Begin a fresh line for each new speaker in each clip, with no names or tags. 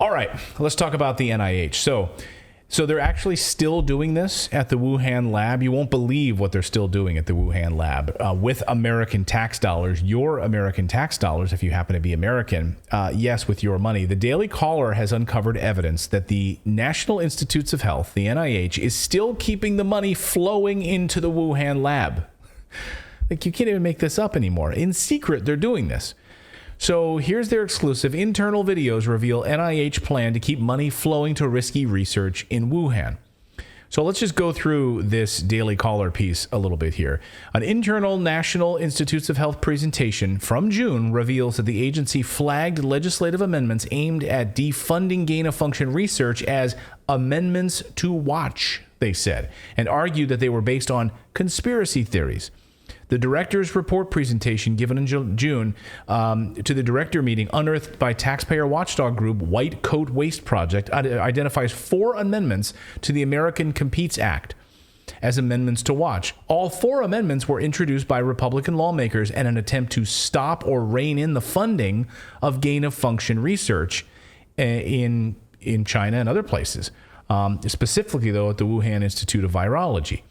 All right, let's talk about the NIH. So they're actually still doing this at the Wuhan lab. You won't believe what they're still doing at the Wuhan lab with American tax dollars, your American tax dollars, if you happen to be American. Yes, with your money. The Daily Caller has uncovered evidence that the National Institutes of Health, the NIH, is still keeping the money flowing into the Wuhan lab. Like, you can't even make this up anymore. In secret, they're doing this. So here's their exclusive. Internal videos reveal NIH plan to keep money flowing to risky research in Wuhan. So let's just go through this Daily Caller piece a little bit here. An internal National Institutes of Health presentation from June reveals that the agency flagged legislative amendments aimed at defunding gain-of-function research as amendments to watch, they said, and argued that they were based on conspiracy theories. The director's report presentation given in June to the director meeting unearthed by taxpayer watchdog group White Coat Waste Project identifies 4 amendments to the American Competes Act as amendments to watch. All 4 amendments were introduced by Republican lawmakers in an attempt to stop or rein in the funding of gain-of-function research in China and other places, specifically, though, at the Wuhan Institute of Virology.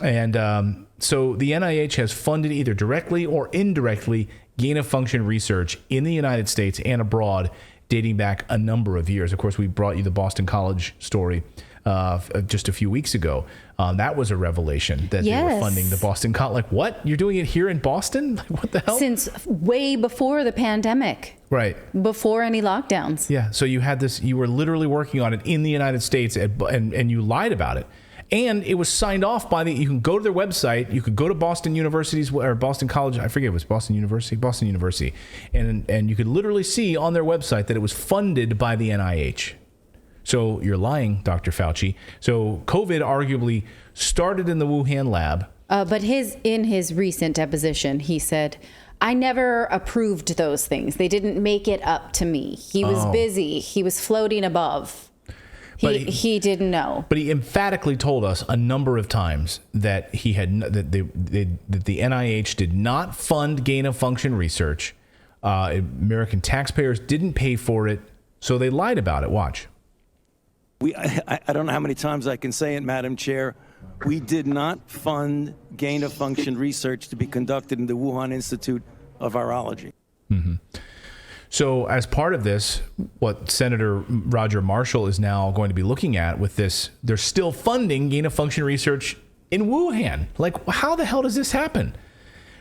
And so the NIH has funded either directly or indirectly gain-of-function research in the United States and abroad dating back a number of years. Of course, we brought you the Boston College story just a few weeks ago. That was a revelation that they were funding the Boston College. Like, what? You're doing it here in Boston? What the hell?
Since way before the pandemic. Right. Before any lockdowns.
Yeah. So you had this, you were literally working on it in the United States and you lied about it. And it was signed off by you can go to their website, you could go to Boston University's or Boston College, I forget, it was Boston University. And you could literally see on their website that it was funded by the NIH. So you're lying, Dr. Fauci. So COVID arguably started in the Wuhan lab.
But in his recent deposition, he said, I never approved those things. They didn't make it up to me. He was busy. He was floating above. He didn't know. But
he emphatically told us a number of times that that the NIH did not fund gain-of-function research. American taxpayers didn't pay for it, so they lied about it. Watch.
I don't know how many times I can say it, Madam Chair. We did not fund gain-of-function research to be conducted in the Wuhan Institute of Virology.
Mm-hmm. So as part of this, what Senator Roger Marshall is now going to be looking at with this, they're still funding gain-of-function research in Wuhan. Like, how the hell does this happen?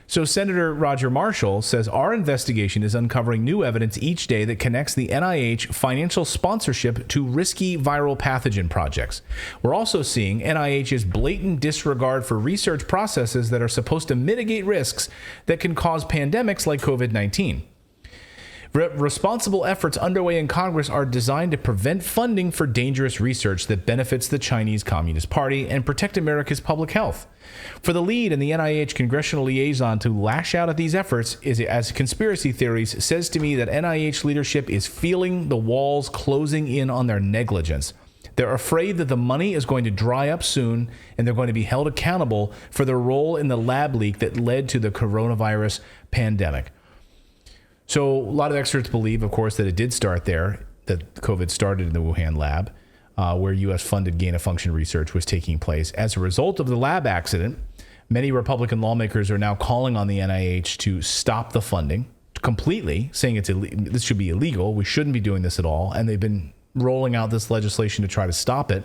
So Senator Roger Marshall says our investigation is uncovering new evidence each day that connects the NIH financial sponsorship to risky viral pathogen projects. We're also seeing NIH's blatant disregard for research processes that are supposed to mitigate risks that can cause pandemics like COVID-19. Responsible efforts underway in Congress are designed to prevent funding for dangerous research that benefits the Chinese Communist Party and protect America's public health. For the lead and the NIH congressional liaison to lash out at these efforts is, as conspiracy theories, says to me that NIH leadership is feeling the walls closing in on their negligence. They're afraid that the money is going to dry up soon and they're going to be held accountable for their role in the lab leak that led to the coronavirus pandemic. So a lot of experts believe, of course, that it did start there, that COVID started in the Wuhan lab, where U.S.-funded gain-of-function research was taking place. As a result of the lab accident, many Republican lawmakers are now calling on the NIH to stop the funding completely, saying this should be illegal. We shouldn't be doing this at all. And they've been rolling out this legislation to try to stop it.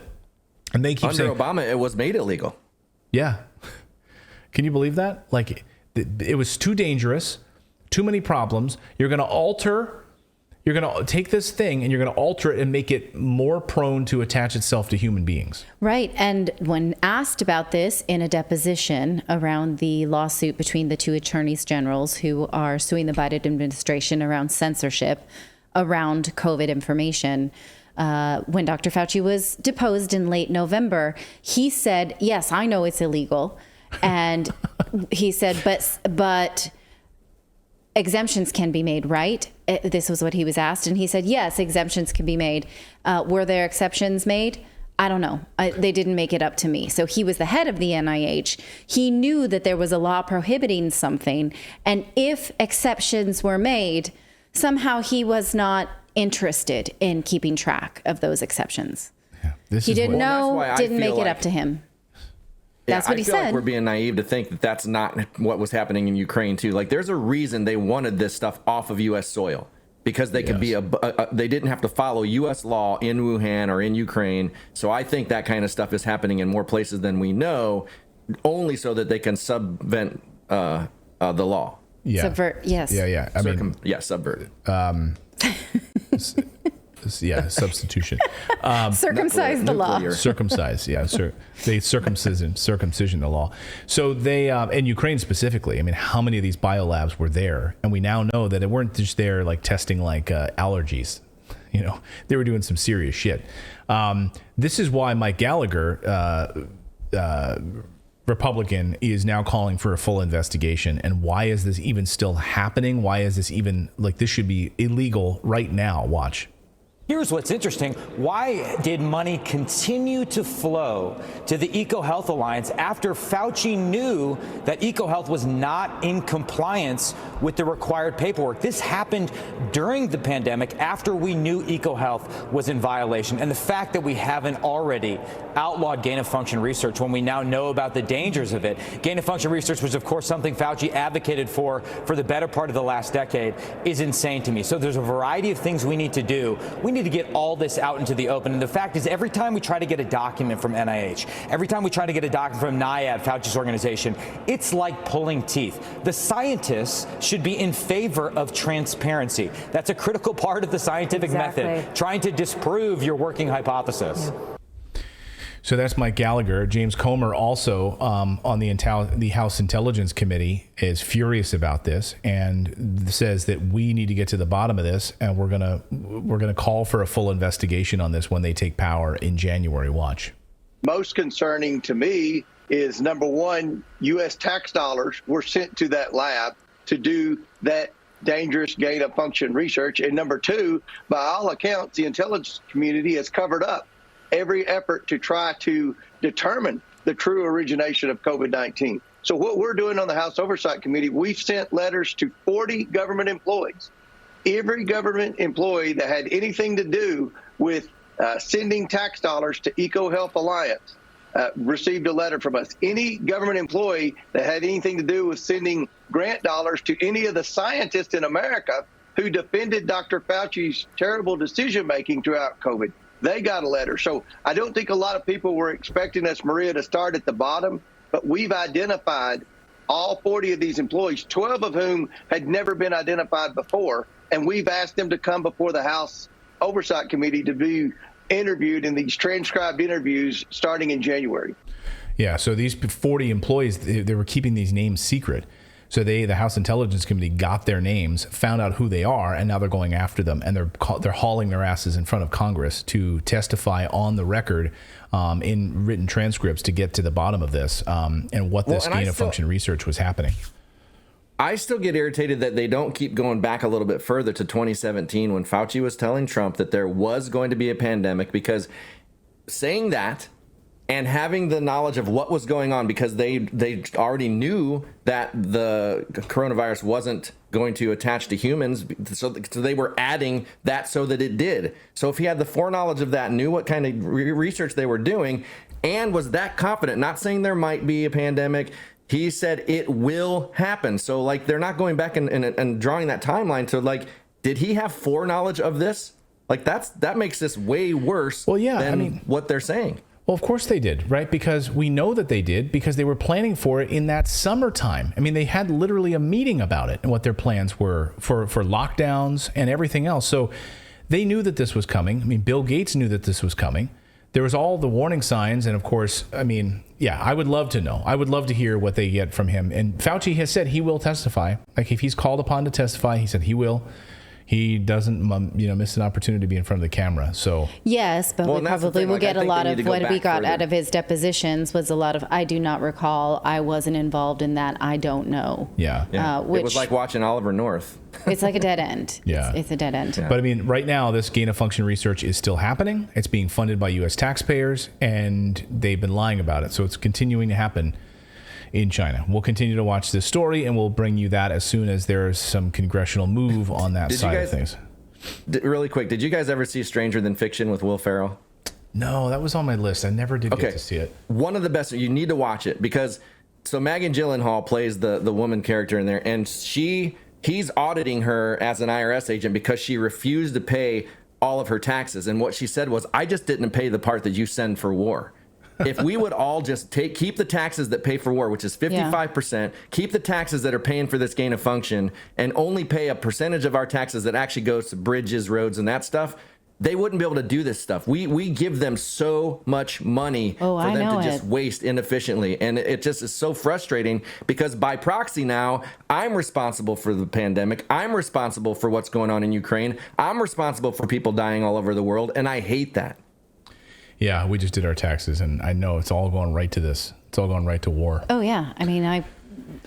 And they keep saying...
Under Obama, it was made illegal.
Yeah. Can you believe that? Like, it was too dangerous. Too many problems. You're going to take this thing and you're going to alter it and make it more prone to attach itself to human beings.
Right. And when asked about this in a deposition around the lawsuit between the two attorneys generals who are suing the Biden administration around censorship around COVID information, when Dr. Fauci was deposed in late November, he said, yes, I know it's illegal. And he said, but exemptions can be made, right? This was what he was asked. And he said, yes, exemptions can be made. Were there exceptions made? I don't know. They didn't make it up to me. So he was the head of the NIH. He knew that there was a law prohibiting something. And if exceptions were made, somehow he was not interested in keeping track of those exceptions.
Yeah.
He didn't know, didn't make it up to him. That's what he said.
I feel like we're being naive to think that that's not what was happening in Ukraine too. Like, there's a reason they wanted this stuff off of U.S. soil, because they could be they didn't have to follow U.S. law in Wuhan or in Ukraine. So I think that kind of stuff is happening in more places than we know, only so that they can subvent the law.
Yeah.
Subvert, yes.
Yeah.
Subvert.
Substitution.
Circumcise the law.
Circumcise, yeah. They circumcision the law. So they, in Ukraine specifically, I mean, how many of these biolabs were there? And we now know that they weren't just there like testing like allergies. You know, they were doing some serious shit. This is why Mike Gallagher, Republican, is now calling for a full investigation. And why is this even still happening? Why is this even, like, this should be illegal right now? Watch.
Here's what's interesting. Why did money continue to flow to the EcoHealth Alliance after Fauci knew that EcoHealth was not in compliance with the required paperwork? This happened during the pandemic, after we knew EcoHealth was in violation. And the fact that we haven't already outlawed gain-of-function research when we now know about the dangers of it. Gain-of-function research was, of course, something Fauci advocated for the better part of the last decade, is insane to me. So there's a variety of things we need to do. We need to get all this out into the open. And the fact is, every time we try to get a document from NIH, every time we try to get a document from NIAID, Fauci's organization, it's like pulling teeth. The scientists should be in favor of transparency. That's a critical part of the scientific method, trying to disprove your working hypothesis.
Yeah.
So that's Mike Gallagher. James Comer also on the House Intelligence Committee is furious about this and says that we need to get to the bottom of this, and we're gonna call for a full investigation on this when they take power in January. Watch.
Most concerning to me is, number one, U.S. tax dollars were sent to that lab to do that dangerous gain-of-function research, and number two, by all accounts, the intelligence community has covered up every effort to try to determine the true origination of COVID-19. So what we're doing on the House Oversight Committee, we've sent letters to 40 government employees. Every government employee that had anything to do with sending tax dollars to EcoHealth Alliance received a letter from us. Any government employee that had anything to do with sending grant dollars to any of the scientists in America who defended Dr. Fauci's terrible decision-making throughout COVID, they got a letter. So I don't think a lot of people were expecting us, Maria, to start at the bottom, but we've identified all 40 of these employees, 12 of whom had never been identified before, and we've asked them to come before the House Oversight Committee to be interviewed in these transcribed interviews starting in January.
Yeah, so these 40 employees, they were keeping these names secret. So the House Intelligence Committee got their names, found out who they are, and now they're going after them, and they're hauling their asses in front of Congress to testify on the record in written transcripts to get to the bottom of this and what this gain-of-function research was happening.
I still get irritated that they don't keep going back a little bit further to 2017 when Fauci was telling Trump that there was going to be a pandemic, because saying that and having the knowledge of what was going on, because they already knew that the coronavirus wasn't going to attach to humans, so they were adding that so that it did. So if he had the foreknowledge of that, knew what kind of research they were doing, and was that confident, not saying there might be a pandemic, he said it will happen. So like, they're not going back and drawing that timeline to like, did he have foreknowledge of this? Like that makes this way worse than what they're saying.
Well, of course they did, right? Because we know that they did, because they were planning for it in that summertime. I mean, they had literally a meeting about it and what their plans were for lockdowns and everything else. So they knew that this was coming. I mean, Bill Gates knew that this was coming. There was all the warning signs. And of course, I mean, yeah, I would love to know. I would love to hear what they get from him. And Fauci has said he will testify. Like, if he's called upon to testify, he said he will. He doesn't, miss an opportunity to be in front of the camera. So
yes, but we probably will get a lot of what we got out of his depositions was a lot of, I do not recall, I wasn't involved in that, I don't know.
Yeah.
It was like watching Oliver North.
It's like a dead end.
Yeah.
It's a dead end.
Yeah. But I mean, right now, this gain-of-function research is still happening. It's being funded by U.S. taxpayers, and they've been lying about it. So it's continuing to happen in China. We'll continue to watch this story, and we'll bring you that as soon as there's some congressional move on that side of things.
Really quick, did you guys ever see Stranger Than Fiction with Will Ferrell?
No, that was auditing I never did get to see it.
One of the best. You need to watch it because Megan Gyllenhaal plays the woman character in there, and he's auditing her as an IRS agent because she refused to pay all of her taxes. And what she said was, I just didn't pay the part that you send for war. If we would all just keep the taxes that pay for war, which is 55%, keep the taxes that are paying for this gain of function, and only pay a percentage of our taxes that actually goes to bridges, roads, and that stuff, they wouldn't be able to do this stuff. We give them so much money for them to just waste inefficiently. And it just is so frustrating because by proxy now, I'm responsible for the pandemic. I'm responsible for what's going on in Ukraine. I'm responsible for people dying all over the world. And I hate that.
Yeah, we just did our taxes, and I know it's all going right to this. It's all going right to war.
Oh, yeah. I mean, I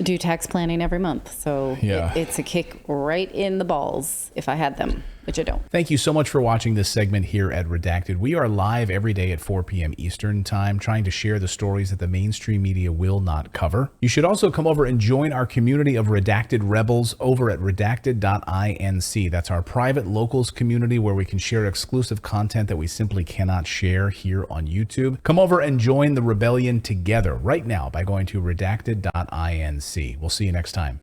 do tax planning every month, so it's a kick right in the balls if I had them, which I don't.
Thank you so much for watching this segment here at Redacted. We are live every day at 4 p.m. Eastern Time, trying to share the stories that the mainstream media will not cover. You should also come over and join our community of Redacted Rebels over at Redacted.inc. That's our private locals community where we can share exclusive content that we simply cannot share here on YouTube. Come over and join the rebellion together right now by going to Redacted.inc. We'll see you next time.